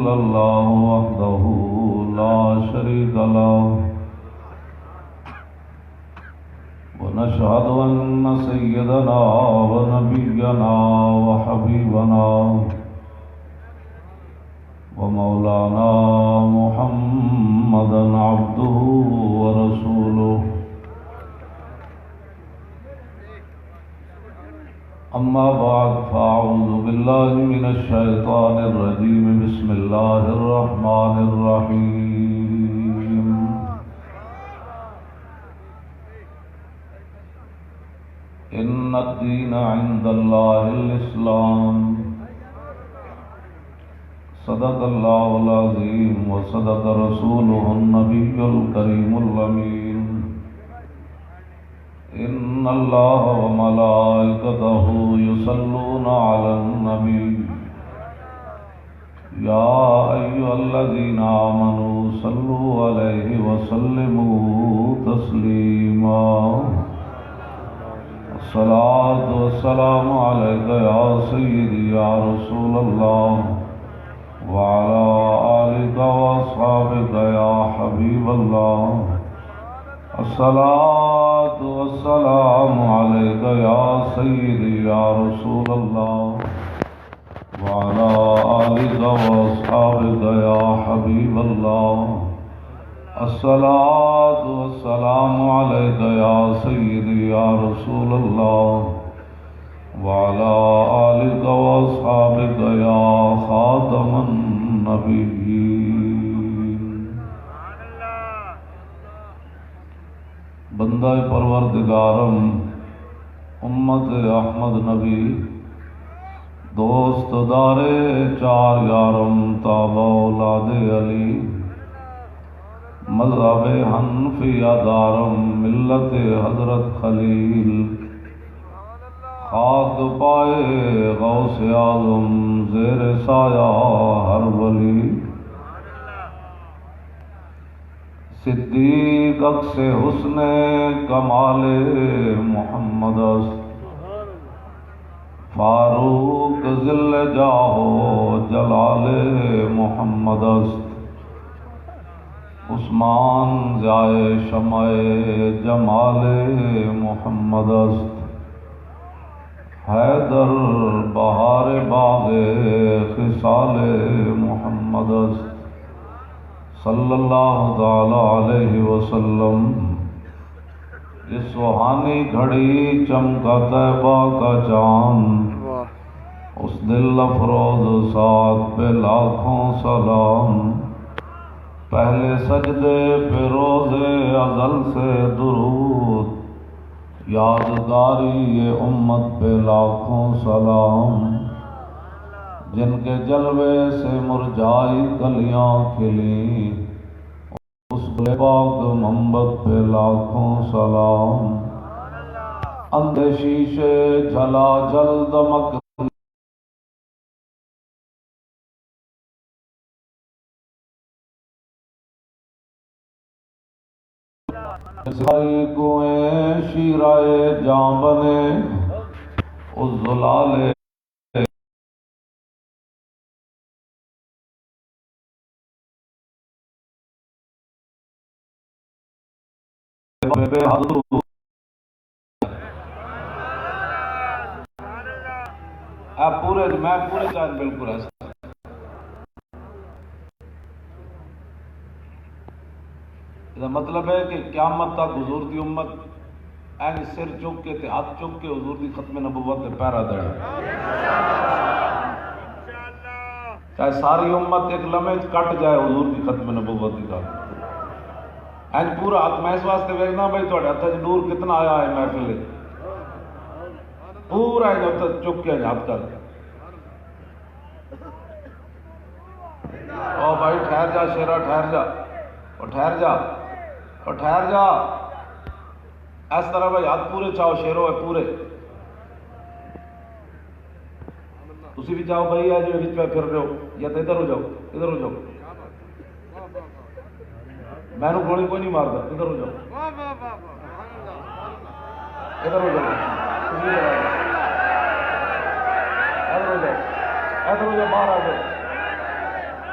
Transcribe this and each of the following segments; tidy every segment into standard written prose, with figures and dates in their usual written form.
إلا الله وحده لا شريك له ونشهد أن سيدنا ونبينا وحبيبنا ومولانا محمدا عبده ورسوله أما بعد فأعوذ بالله من الشيطان الرجيم بسم الله الرحمن الرحيم إن الدين عند الله الإسلام صدق الله العظيم وصدق رسوله النبي الكريم الأمين إن الله وملائكته يصلون على النبي يا أيها الذين آمنوا صلوا عليه وسلموا تسليما الصلاة والسلام عليك يا سيدي يا رسول الله وعلى آلك وأصحابك يا حبيب الله الصلاة والسلام عليك يا سيدي يا رسول الله وعلى آلك وأصحابك يا حبيب الله الصلاة والسلام عليك يا سيدي يا رسول الله وعلى آلك وأصحابك يا خاتم النبيين بندہ پروردگارم امت احمد نبی دوست دار چار یارم تابع اولاد علی مذہب حنفیہ دارم ملت حضرت خلیل خاک پائے غوث اعظم زیر سایہ ہر ولی صدیق عکس حسن کمال محمد است فاروق ذل جاہو جلال محمد است عثمان ضیائے شمع جمال محمد است حیدر بہار باغ خصال محمد است صلی اللہ تعالی علیہ وسلم اس سہانی گھڑی چمکا طیبہ کا چاند اس دل افروز ساتھ پہ لاکھوں سلام پہلے سجدے پہ روز ازل سے درود یادگاری یہ امت پہ لاکھوں سلام جن کے جلوے سے مرجائی کلیاں کھلی اس پاک منبت پہ لاکھوں سلام اندھے شیشے جھلا جل دمک ساری کوئیں شیرائے جاں بنے اس زلالے بے حضور پورے میں پورے چاند بالکل ایسا مطلب ہے کہ قیامت تک حضور دی امت این سر چک کے تے ہاتھ چک کے حضور دی ختم نبوت تے پیرا دے چاہے ساری امت ایک لمحے کٹ جائے حضور دی ختم نبوت دی گل این پورا ہاتھ میں اس واسطے ویکھنا بھائی تہاڈے ہاتھ وچ نور کتنا آیا ہے محفل پورا چک کے ہاتھ کر او بھائی ٹھہر جا شیرا ٹھہر جا اور ٹھہر جا اور ٹھہر جا اس طرح بھائی ہاتھ پورے چاہو شیرو ہے پورے تسی بھی چاہو بھائی ہے جو وچ پھر رہے ہو یا تو ادھر ہو جاؤ ادھر ہو جاؤ میں نے گولی کوئی نہیں مارتا ادھر ہو جاؤ ادھر ہو جاؤ ادھر ہو جاؤ ادھر ہو جاؤ باہر آ جاؤ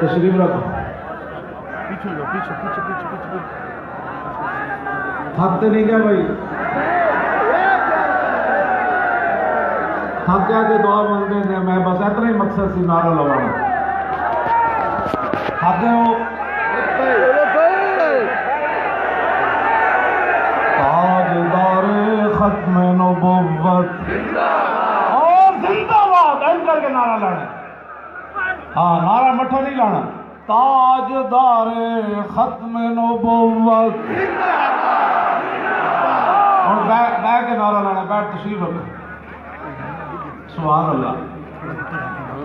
تشریف رکھو. پیچھے لو، پیچھے پیچھے پیچھے پیچھے. تھکتے نہیں کیا بھائی؟ تھک جا کے دعا مانگتے ہیں. میں بس اتنا ہی مقصد سی نعرہ لگانا. تھک گئے ہو؟ تاجدار ختم نبوت اور زندہ باد ایسا کر کے نعرہ لانا. ہاں نعرہ مٹھا نہیں لانا. تاجدار ختم نبوت اور بیٹھ کے نعرہ لانا. بیٹھ تشریف رکھو. سبحان اللہ.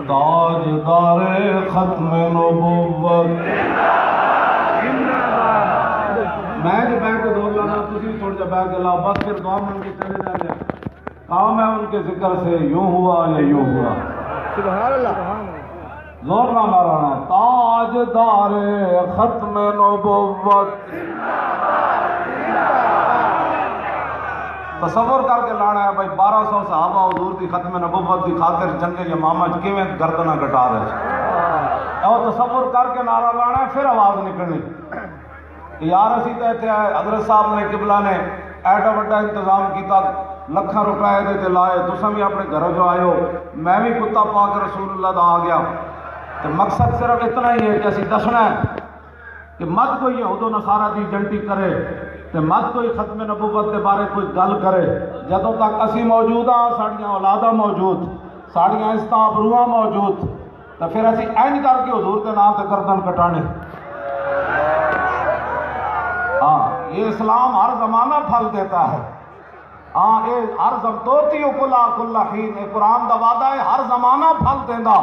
تاجدار ختم نبوت. میں جو بیٹھ کے دور لانا تھی تھوڑا جا بیٹھ کے لاؤ بس پھر دعا مانگ کے چلے جاتے ہیں. کام ہے ان کے ذکر سے یوں ہوا یا یوں ہوا. سبحان اللہ. زور نہ مارانا. تاجدار ختم نبوت. تصور کر کے لانا ہے بھائی 1200 صحابہ حضور کی ختم نبوت کی خاطر جنگ یمامہ کیویں گردناں کٹا رہے ہیں. اور تصور کر کے نعرہ لانا ہے پھر آواز نکلنی. یار اسی تے حضرت صاحب نے قبلہ نے ایڈا بڑا انتظام کیتا لکھاں روپے دے تے لائے. تساں بھی اپنے گھروں جو آئے ہو. میں بھی کتا پاک رسول اللہ دا آ گیا. تو مقصد صرف اتنا ہی ہے کہ اسی دسنا ہے کہ مت کوئی یہود و نصارہ دی جنٹی کرے تے مت کوئی ختم نبوت دے بارے کوئی گل کرے. جدوں تک اسی موجود ہاں ساڑیاں اولاداں موجود ساڑیاں عزتاں ابروہاں موجود تو پھر اسی اینج کر کے حضور کے نام تے گردن کٹانے. ہاں یہ اسلام ہر زمانہ پھل دیتا ہے. ہاں یہ ہر توتی کلا کلا حین. یہ قرآن دا وعدہ ہے ہر زمانہ پھل دیندا.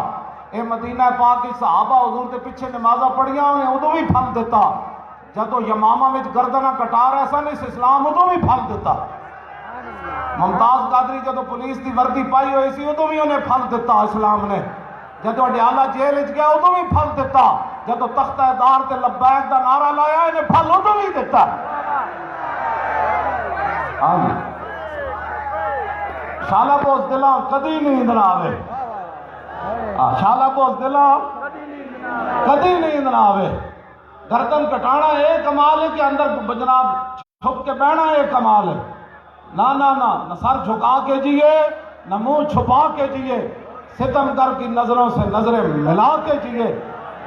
یہ مدینہ پاک کی صحابہ حضور کے پیچھے نمازاں پڑھیاں انہیں ادو بھی پھل دیتا. جدو یمامہ میں گردناں کٹا رہا سن اس اسلام ادو بھی پھل دیتا. ممتاز قادری جدو پولیس دی وردی پائی ہوئی سی ادو بھی انہیں پھل دیتا اسلام نے. جدو اڈیالہ جیل وچ گیا ادو بھی پھل دیتا. جدو تختہ دار تے لبیک دا نعرہ لایا انہیں پھل ادو بھی دیتا. ہاں جی شالا بوس دلاں کدی نیند نہ آوے. شالا بوس دلاں کدی نیند نہ آوے. گردن کٹانا ایک کمال ہے کہ اندر جناب چھپ کے بہنا ایک کمال ہے. نہ سر جھکا کے جیے نہ منہ چھپا کے جیے. ستمگر کی نظروں سے نظریں ملا کے جیے.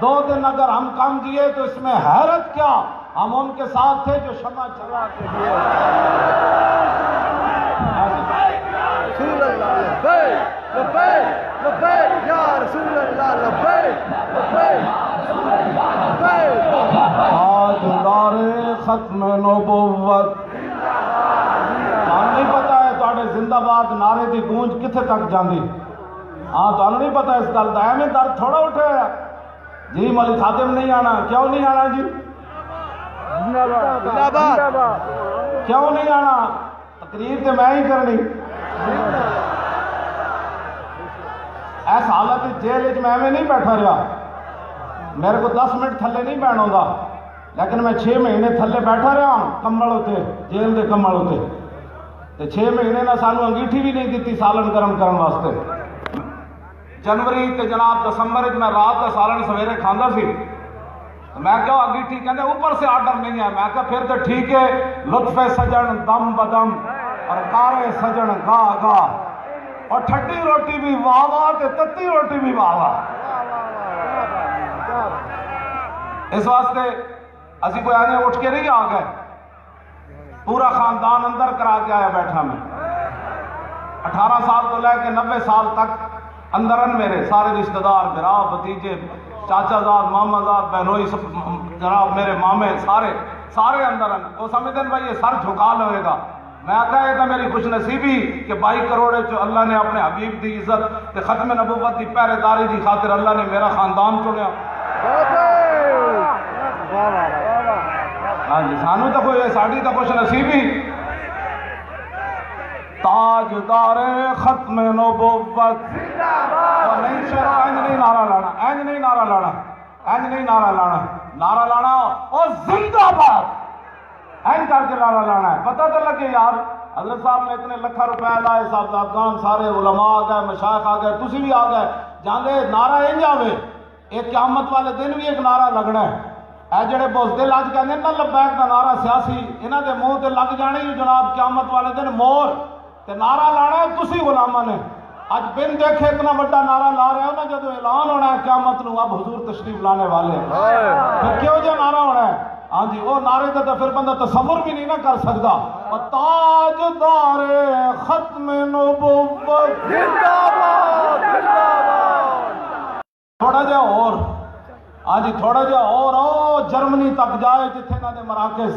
2 دن اگر ہم کم جیے تو اس میں حیرت کیا ہم ان کے ساتھ تھے جو شمع چلا کے جیے. رسول اللہ لبیک لبیک لبیک یا رسول اللہ لبیک لبیک لبیک. تاجدار ختم نبوت. نہیں پتا ہے تھوڑے زندہ باد نعرے دی گونج کتنے تک جاندی. ہاں تمہیں نہیں پتا اس گل کا. ایویں درد تھوڑا اٹھا ہے جی مولوی خاتم نہیں آنا. کیوں نہیں آنا جی؟ کیوں نہیں آنا؟ تقریر تو میں ہی کرنی. اس حالت جیل میں ایویں نہیں بیٹھا رہا. میرے کو 10 منٹ تھلے نہیں بہن ہوتا، لیکن میں 6 مہینے تھلے بیٹھا رہا ہوں کمبل ہوتے، جیل دے کمبل ہوتے، تے 6 مہینے نہ سانو انگیٹھی بھی نہیں دیتی سالن گرم کرن واسطے۔ جنوری تے جناب دسمبر میں رات کا سالن سویرے کھانا سی، میں کہا انگیٹھی کہتے اوپر سے آرڈر نہیں ہے، میں کہا پھر تو ٹھیک ہے، لطف سجن دم بدم اور کارے سجن گاہ گاہ، اور ٹھٹی روٹی بھی واہ واہ تے تتی روٹی بھی واہ واہ۔ اس واسطے اسی کوئی آنے اٹھ کے نہیں آ گئے، پورا خاندان اندر کرا کے آیا بیٹھا میں، 18 سال تو لے کے 90 سال تک اندرن میرے سارے رشتہ دار، برا بھتیجے، چاچا زاد، ماما زاد، بہنوئی، جناب میرے مامے سارے اندرن۔ وہ سمجھتے ہیں بھائی یہ سر جھکا لوے گا، میں کہا یہ تو میری خوش نصیبی کہ 22 کروڑ جو اللہ نے اپنے حبیب دی عزت تے ختم نبوت دی پہرے داری دی خاطر اللہ نے میرا خاندان چنیا۔ ہاں جی، سانو تو کوئی ساڑی تو خوش نصیبی۔ تاجدار ختم نبوت، اور نہیں شروع اینج نہیں نعرہ لانا، اینج نہیں نعرہ لانا، اینج نہیں نعرہ لانا، نعرہ لانا اور زندہ باد اینج کر کے نعرہ لانا ہے۔ پتہ تو لگے یار حضرت صاحب نے اتنے لکھا روپے لائے، صاحبزادگان سارے علماء آ گئے، مشائخ آ گئے، تسی بھی آ گئے، جاندے نعرہ اینج آوے، ایک قیامت والے دن بھی ایک نعرہ لگنا ہے۔ اے جڑے بزدل اج کہندے نا لبیک دا نعرہ سیاسی، انہاں دے منہ تے لگ جانے ہی جناب قیامت والے دن مور تے نعرہ لانا ہے تسی غلاماں نے۔ اج بن دیکھے اتنا بڑا نعرہ لا رہے ہو نا، جدو اعلان ہونا ہے قیامت نو اب حضور تشریف لانے والے، پھر کیوں جا نعرہ ہونا ہے؟ ہاں جی، وہ نعرے تے تو پھر بندہ تصور بھی نہیں نہ کر سکتا۔ اور تاجدار ختم نبوت زندہ باد، زندہ باد۔ تھوڑا جا اور، ہاں جی تھوڑا جا اور جرمنی تک جائے جتھے نہ دے مراکز،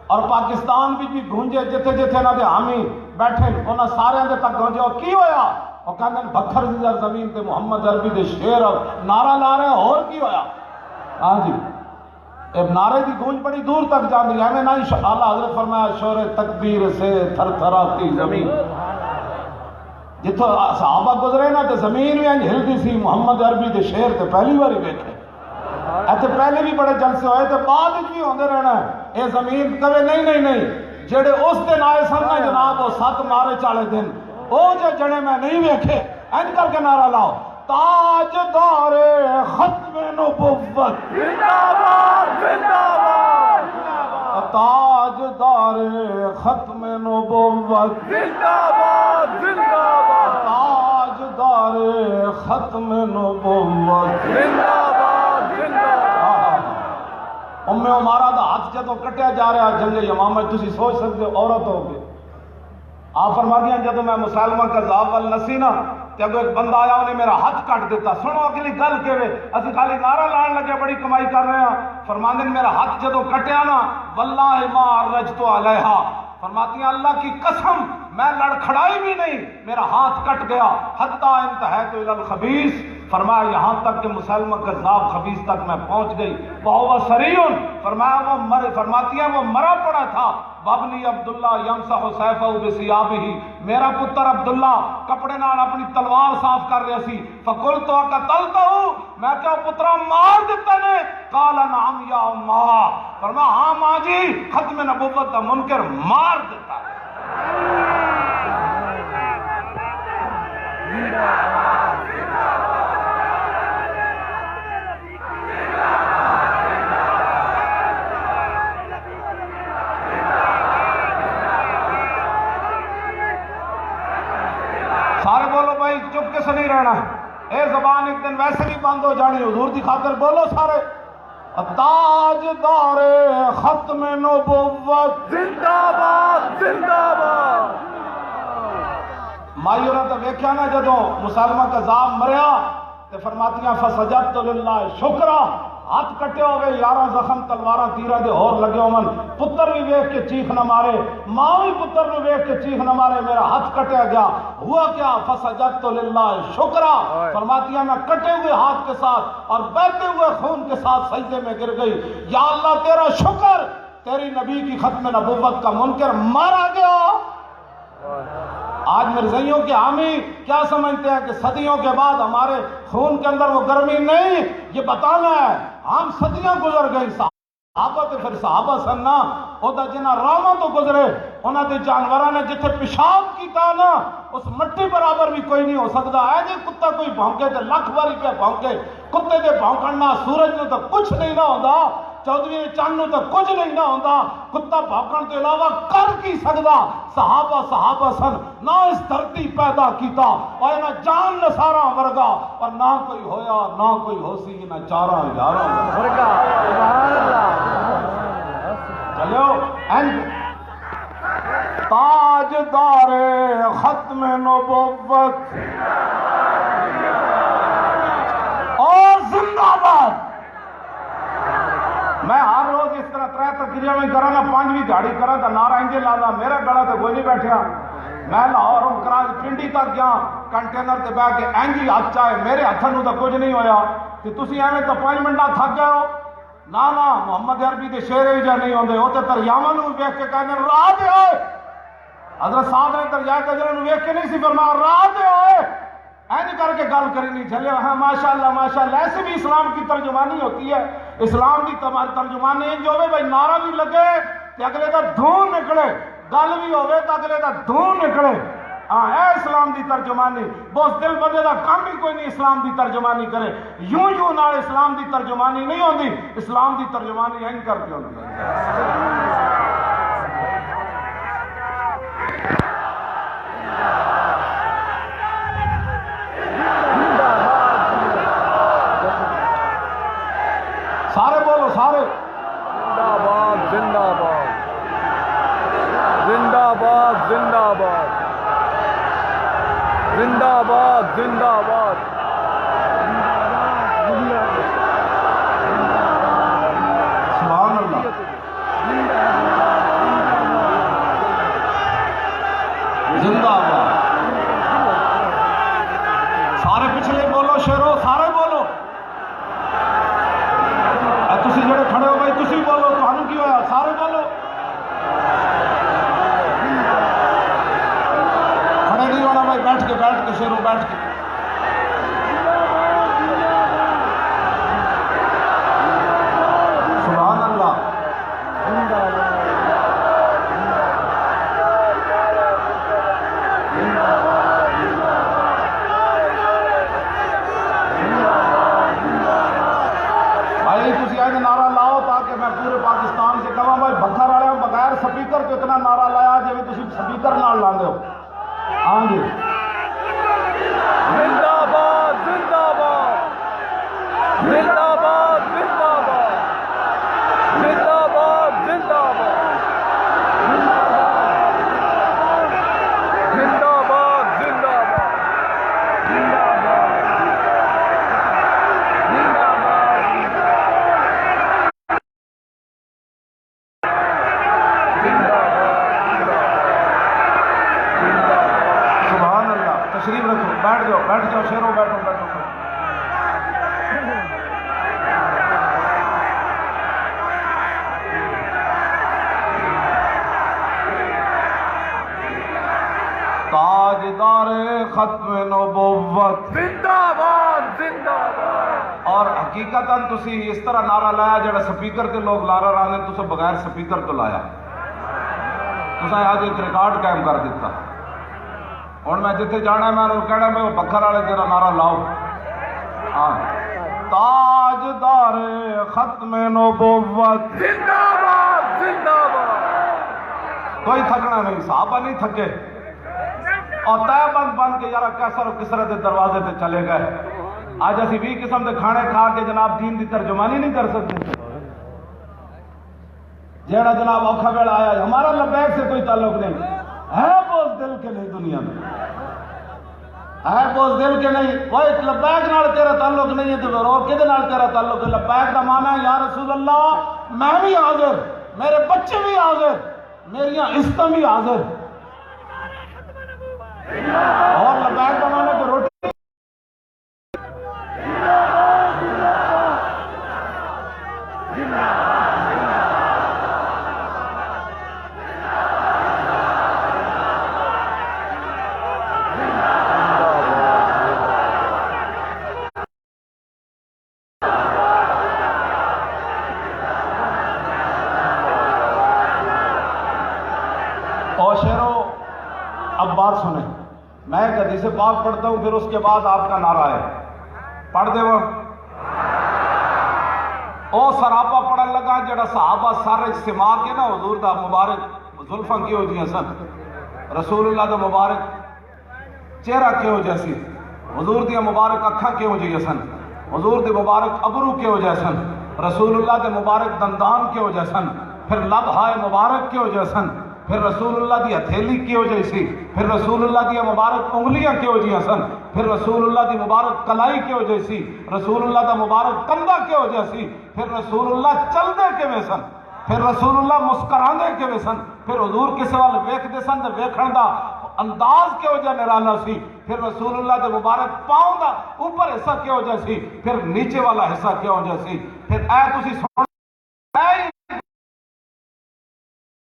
اور پاکستان بھی گونجے جتھے جتھے نہ دے حامی بیٹھے، انہاں سارے دے تک گونجے۔ اور کی ہویا؟ وہ کہندے بکھر دی زمین تے محمد عربی دے شیر نعرہ لا رہے، اور کی ہویا؟ ہاں جی، نعرے دی گونج بڑی دور تک جاندی ہے، میں نہ اللہ حضرت فرمایا شور تکبیر سے تھر تھراتی زمین۔ جتھوں صحابہ گزرے نا تے زمین بھی انج ہلدی سی، محمد عربی دے شیر تے پہلی باری ویکھے، ایتھے پہلے بھی بڑے جلسے ہوئے تے بعد بھی ہوندے رہنا ہے۔ اے زمین کہے نہیں جڑے اس دن آئے سن نا جناب وہ 7 مارچ والے دن، او جڑے میں نہیں ویکھے، انج کر کے نعرہ لاؤ، تاجدار ختم نبوت زندہ باد، زندہ باد، تاجدار ختم نبوت زندہ باد، زندہ باد، تاجدار ختم نبوت زندہ باد، زندہ باد۔ ام عمارہ دا ہاتھ جدو کٹیا جا رہا جنگ یمامہ، تسی سوچ سکتے ہو عورت ہو گئے۔ آپ فرما دیا جدو میں مسلمہ کذاب والنسی نا تے اگو ایک بندہ آیا انہیں میرا ہاتھ کٹ دیتا، سنو اگلی گل کے وے اسی خالی نعرہ لان لگے بڑی کمائی کر رہے ہیں۔ فرماندے میرا ہاتھ جدو کٹیا نا واللہ ما رجتو علیہا، فرماتی ہیں اللہ کی قسم میں لڑکھڑائی بھی نہیں، میرا ہاتھ کٹ گیا، حتی انتہیت الی الخبیث، فرمایا یہاں تک کہ مسلمہ کذاب خبیث تک میں پہنچ گئی، وَهُوَ سَرِيٌ، فرمایا وہ فرماتی ہیں وہ مرا پڑا تھا، وَابْنِي عبداللہ يَمْسَحُ سَيْفَهُ بِثِيَابِهِ، میرا پتر عبداللہ کپڑے نال اپنی تلوار صاف کر رہے سی، فَقُلْتُ أَقَتَلْتَهُ، میں کہا پترا مار دیتا نے؟ قَالَ نَعَمْ يَا أُمَّا، فرمایا ہاں ماں جی ختم نبوت دا منکر مار دیتا ہے۔ سارے بولو بھائی، چپ کے سے نہیں رہنا، اے زبان ایک دن ویسے بھی بند ہو جانی، حضور دی خاطر بولو سارے، تاجدار ختم نبوت زندہ باد، زندہ باد۔ مائیوں نے تو ویکھیا نا جدو مسلمہ کذاب مریا تے فرماتیاں فسجدت للہ شکرا، ہاتھ کٹے ہوئے، 11 زخم تلواراں تیرہ دے اور لگے ہومن، پتر بھی ویکھ کے چیخ نہ مارے، ماں بھی پتر نو ویکھ کے چیخ نہ مارے، میرا ہاتھ کٹیا گیا، ہوا کیا؟ فسجدت للہ شکرا، فرماتی ہیں میں کٹے ہوئے ہاتھ کے ساتھ اور بہتے ہوئے خون کے ساتھ سجدے میں گر گئی، یا اللہ تیرا شکر، تیری نبی کی ختم نبوت کا منکر مارا گیا۔ آج مرزائیوں کے حامی کیا سمجھتے ہیں کہ صدیوں کے بعد ہمارے خون کے اندر وہ گرمی نہیں، یہ بتانا ہے ہم صدیاں گزر گئی، صحابہ تے پھر صحابہ سننا اودا جنہ راما تو گزرے انہاں دے جانوراں نے جتھے پیشاب کیتا نا اس مٹی برابر بھی کوئی نہیں ہو سکتا ہے جی کتا کوئی بھونکے تے لاکھ باری پہ بھونکے کتے دے بھونکنا سورج نو تو کچھ نہیں نہ ہوندا چودھویں چند نو تو کچھ نہیں نہ ہوندا کتا بھونکن کے علاوہ کر کی سکدا صحابہ سن نہ اس دھرتی پیدا کیتا اور نہ جان نثاراں ورگا اور نہ کوئی ہویا نہ کوئی ہوسی نہ چاراں یاراں ورگا سبحان اللہ چلو تاجدار ختم نبوت اور زندہ باد۔ میں ہر روز اس طرح ترے تقریریں میں کرا نا پانچویں دہاڑی کرا تو نعرہ انجے لانا میرا گلا تو کوئی نہیں بیٹھیا میں لاہور ہوں کراچ پنڈی تک گیا کنٹینر تے بیٹھ کے اینجی ہاتھ چاہے میرے ہاتھوں نو تو کچھ نہیں ہویا کہ تسی ایویں تو 5 منٹ تھک گئے ہو نا محمد عربی دے شعر ہی جا نہیں ہوندے وہ تے دریاواں نو ویکھ کے کہندے راہ دے ہوئے حضرت صاحب نے دریائے کجرا نو ویکھ کے نہیں سی فرمایا راہ دے ہوئے اینج کر کے گل کری نہیں چلے ہاں ماشاءاللہ ایسے بھی اسلام کی ترجمانی ہوتی ہے اسلام کی ترجمانی انج ہوئے بھائی نعرہ بھی لگے تے اگلے دا دھون نکلے گل بھی ہوئے تے اگلے دا دھون نکلے ہاں اے اسلام دی ترجمانی بہت دل بندے دا کام ہی کوئی نہیں اسلام دی ترجمانی کرے یوں نال اسلام دی ترجمانی نہیں ہوندی اسلام دی ترجمانی اینج کر کے ہوندی سارے بولو سارے زندہ باد زندہ باد زندہ باد زندہ باد زندہ باد زندہ باد سبحان اللہ زندہ باد سارے پچھلے بولو شیرو سارے بولو تسی جڑے کھڑے ہو بھائی تسی بولو تانوں کی ہویا سارے بولو کھڑے نہیں ہونا بھائی بیٹھ کے شیرو بیٹھ کے سبحان اللہ نعرہ لاؤ تاکہ میں پورے پاکستان سے کہاں بھائی بکھر والے بغیر سپیکر تو اتنا نعرہ لایا جی تسی سپیکر نال لاندے ہو ہاں جی زندہ باد زندہ باد زندہ باد زندہ باد زندہ باد زندہ باد زندہ باد زندہ باد تشریف رکھو بیٹھ جاؤ شیرو بیٹھو تاجدار ختم نبوت زندہ باد زندہ باد اور حقیقتاً تسی اس طرح نعرہ لایا جڑا سپیکر کے لوگ لایا رہے تسے بغیر سپیکر تو لایا تسا آج ایک ریکارڈ قائم کر دیتا اور میں جتنے جانا ہے میں انہوں کہنا میں وہ بکھر والے تیرا نعرہ لاؤ تاجدار ختم نبوت زندہ باد زندہ باد کوئی تھکنا نہیں صحابہ نہیں تھکے اور تہ بند کے یارا کیسر و کسرت دروازے تے چلے گئے آج اسی 20 قسم دے کھانے کھا کے جناب دین دی ترجمانی نہیں کر سکتے جیڑا جناب اوکھا ویلا آیا ہمارا لبیک سے کوئی تعلق نہیں ہے بوز دل کے نہیں دنیا میں ہے بوز دل کے نہیں کوئی لبیک نال تیرا تعلق نہیں ہے تو اور کدے نال تیرا تعلق ہے لبیک کا معنی ہے یا رسول اللہ میں بھی حاضر میرے بچے بھی حاضر میریاں عزتیں بھی حاضر اور لبیک کا معنی کہ روٹی اور شیرو اب بات سنیں، میں ایک حدیث پاک پڑھتا ہوں، پھر اس کے بعد آپ کا نعرہ ہے، پڑھ دے وہ او سراپا پڑھن لگا جڑا صحابہ سارے اجتماع کے نا حضور دا مبارک زلفاں کی ہو جی سن، رسول اللہ دا مبارک چہرہ کی ہو جیسی، حضور دیا مبارک اکھاں کی ہو جی سن، حضور دے مبارک ابرو کی ہو جیسن، رسول اللہ دے مبارک دندان کی ہو جیسن، پھر لب ہائے مبارک کی ہو جیسن، پھر رسول اللہ دی ہتھیلی کی ہو جیسی، پھر رسول اللہ دی مبارک انگلیاں کی ہو جی سن، پھر رسول اللہ دی مبارک کلائی کی ہو جیسی، رسول اللہ دا مبارک کندھا کی ہو جیسی، پھر رسول اللہ چل دے کے میں سن، پھر رسول اللہ مسکران دے کے میں سن، پھر حضور کس وال ویکھ دے سن تے ویکھن دا انداز کے ہو جا نرالا سی، پھر رسول اللہ دے مبارک پاؤں دا اوپر حصہ کے ہو جا سی، پھر نیچے والا حصہ کے ہو جا سی، پھر اے تسی سن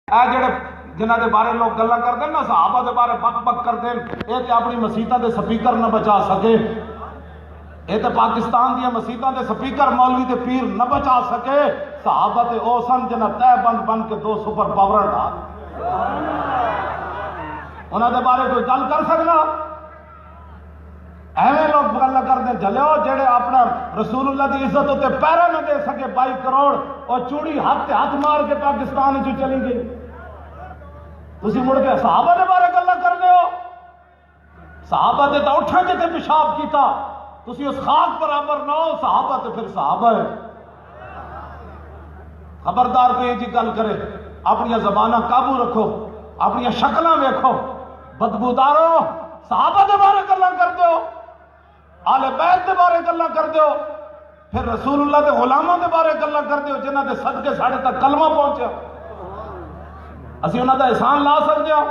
اے جڑے جنہ دے بارے لوگ گلاں کر دیں نا صحابہ دے بارے بک بک کر دیں، اے تے اپنی مسیتاں دے سپیکر نہ بچا سکے، اے تے پاکستان دیا مسیتاں دے سپیکر مولوی تے پیر نہ بچا سکے، صحابہ تے او سن جنہ تے بن کے دو سپر پاور ڈال انہاں دے بارے کوئی گل کر سکنا؟ ایویں لوگ گل کر دیں جلو جڑے اپنا رسول اللہ دی عزت ہوتے پیرا نہ دے سکے 22 کروڑ اور چوڑی ہاتھ مار کے پاکستان جو چلی گئی، تسی مڑ کے صحابہ دے بارے گلا کر لے ہو؟ صحابہ دے تو اٹھا جتے پیشاب کیتا، تسی اس خاک برابر نہ ہو، صحابہ تے پھر صحابہ ہے۔ خبردار کوئی جی گل کرے، اپنی زبانہ قابو رکھو، اپنی شکلاں ویکھو، بدبودارو صحابہ دے بارے گلاں کر دیو، آل بیت دے بارے گلاں کر دیو، پھر رسول اللہ دے غلاموں دے بارے گلاں کر دیو جنہاں دے صدقے ساڑھے تک کلمہ پہنچیا، اسی انہاں دا احسان لا سکتے ہو؟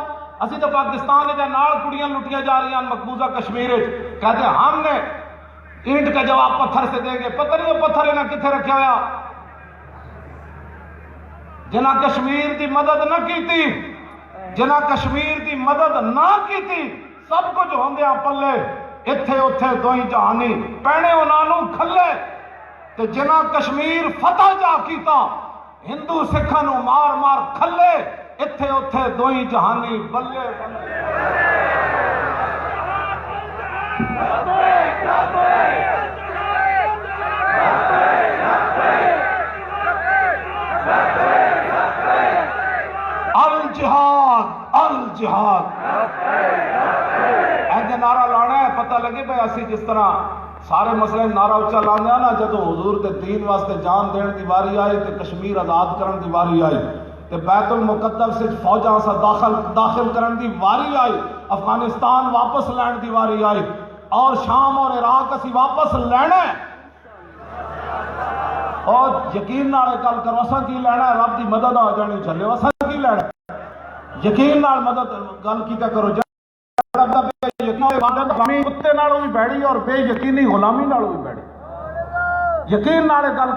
اسی تو پاکستان دے نال کڑیاں لٹیاں جا رہی ہیں مقبوضہ کشمیر، کہتے ہیں ہم نے اینٹ کا جواب پتھر سے دیں گے، پتہ نہیں وہ پتھر انہاں کتھے رکھا ہوا، جنہاں کشمیر دی مدد نہ کیتی، جنہاں کشمیر دی مدد نہ کیتی، سب کچھ ہوندیاں پلے اتھے اتھے دوئی جہانی پینے انہوں کھلے، تے جنہاں کشمیر فتح جا کیتا ہندو سکھانوں مار مار کھلے اتھے اتھے دوئی جہانی بلے الجہاد الجہاد ایسے نعرہ لانا ہے، پتہ لگے بھئی اسی جس طرح سارے مسئلے نعرہ اچھا لانے ہیں نا، جدو حضور دے دین واسطے جان دین دی واری آئی تے کشمیر آزاد کرن دی واری آئی تے بیت المقدس سے فوجاں سا داخل کرن دی واری آئی، افغانستان واپس لین دی واری آئی، اور شام اور عراق اسی واپس لینا ہے، اور یقین نال گل کرو اساں کی لینا ہے؟ رب دی مدد آ جانی چلے، اساں کی لینا ہے؟ یقین نال مدد گل کیتا کرو، یقینی کتے نالوں بھی بیڑی اور بے یقینی غلامی نالوں بھی بیڑی، یقین نال گل